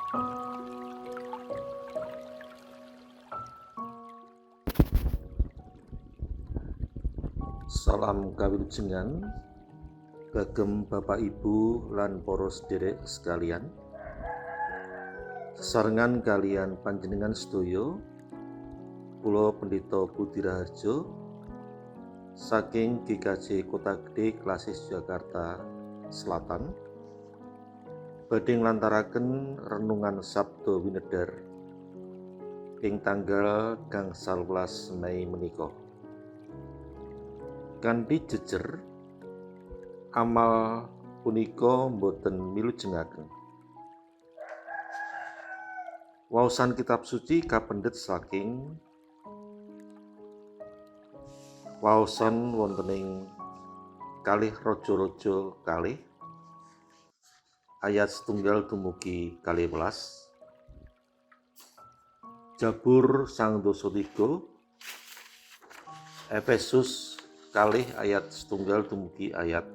Salam kawilujengan kagem Bapak Ibu lan para sedherek sekalian. Sesarengan kalian panjenengan sedaya, kula Pendeta Budi Raharjo saking GKJ Kota Gede Klasis Jakarta Selatan badhe nglantaraken renungan Sabda Winedhar ing tanggal gangsal welas Mei menika. Kanthi jejer amal punika boten milujengaken. Waosan kitab suci kapendhet saking waosan wonten ing kalih Raja-raja kalih ayat 1 dumugi 12, Jabur sang dosa 3, Efesus kalih ayat 1 dumugi ayat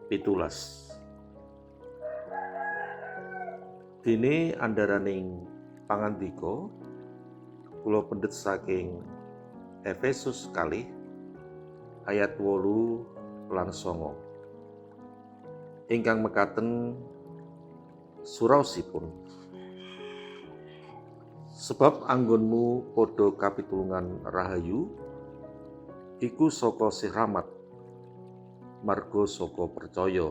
17. Dene andharaning pangandika kula pendhet saking Efesus kalih ayat 8 lan 9 ingkang mekaten suraosipun. Sebab anggonmu padha kapitulungan rahayu iku saka Sih Rahmat marga saka percaya,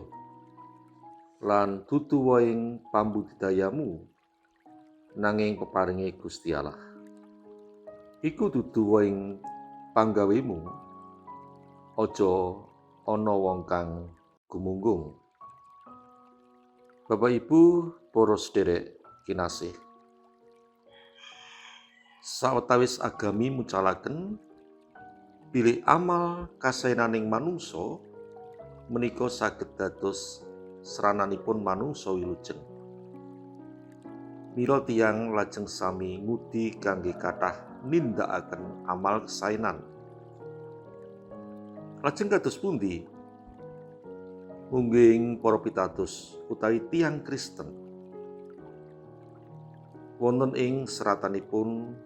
lan dudu waing pambudidayamu nanging peparinge Gusti Allah. Iku dudu waing panggawemu, aja ana wong kang gumunggung. Bapak Ibu, para sedherek kinasih, sawetawis agami mucalaken bilih amal kasaenaning manungsa menika saged dados srananipun manungsa wilujeng. Mila tiyang lajeng sami ngudi kangge kathah nindakaken amal kasaenan. Lajeng kados pundi mungging para pitados utawi tiyang Kristen wonten ing seratanipun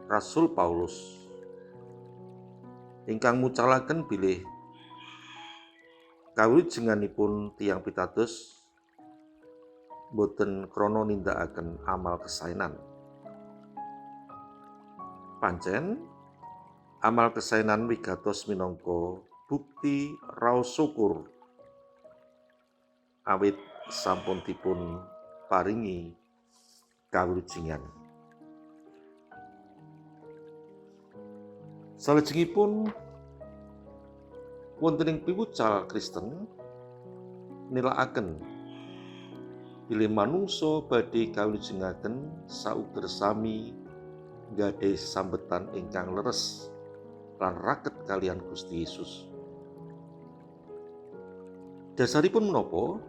Rasul Paulus ingkang mucalaken bilih kawilujenganipun tiyang pitados boten krana nindakaken amal kasaenan. Pancen amal kasaenan wigatos minangka bukti raos syukur awit sampun dipun paringi kawilujengan. Salajengipun wonten ing piwucal Kristen nilakaken bilih manungsa badhe kawilujengaken sauger sami nggadhahi sambetan ingkang leres lan raket kalian Gusti Yesus. Dasaripun menapa?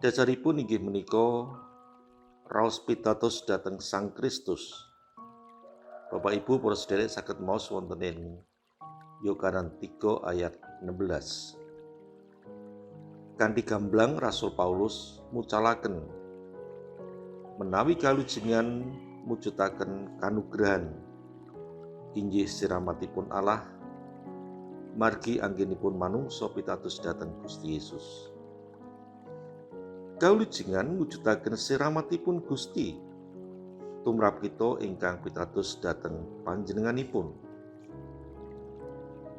Dasaripun inggih menika raos pitados dhateng Sang Kristus. Bapak Ibu para sedherek saged maos wonten ing Yohanes 3 ayat 16. Kanthi gamblang Rasul Paulus mucalaken menawi kawilujengan mujudaken kanugrahan inggih siramatipun Allah margi anggenipun manungsa pitados dhateng Gusti Yesus. Kawilujengan mujudaken siramatipun Gusti tumrap kita ingkang pitados dhateng panjenenganipun.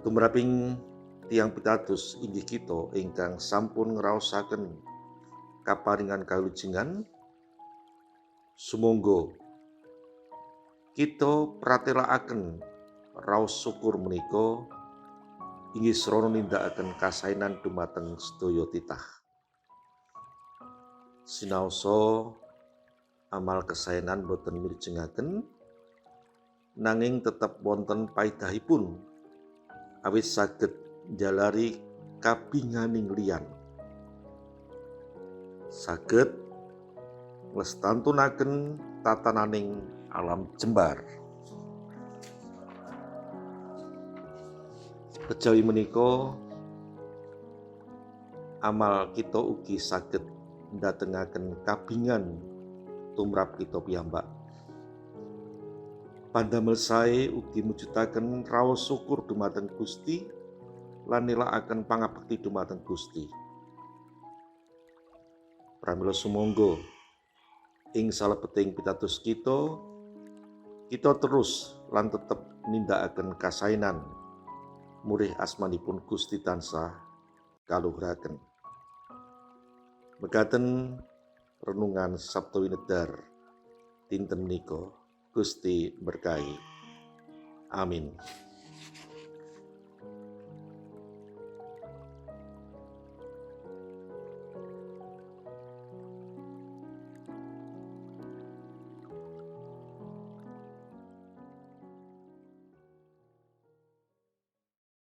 Tumraping tiyang pitados inggih kita ingkang sampun ngraosaken kaparingan kawilujengan, sumangga kita pratelakaken raos syukur menika inggih srana nindakaken kasaenan dumateng sedaya titah. Sinaosa amal kasaenan boten milujengaken nanging tetep wonten paedahipun awit saged njalari kabinganing liyan. Saged nglestantunaken tatananing alam jembar. Kejawi menika amal kita ugi saged ndatengaken kabingan tumrap kita piyambak. Pandamel sae ugi mujudaken raos syukur dumateng Gusti lan nélakaken pangabekti dumateng Gusti. Pramila sumangga ing salebeting pitados kita terus lan tetep nindakaken kasainan murih asmanipun Gusti tansah kaluhuraken. Mekaten renungan Sabtu Winedar dinten menika. Gusti berkahi. Amin.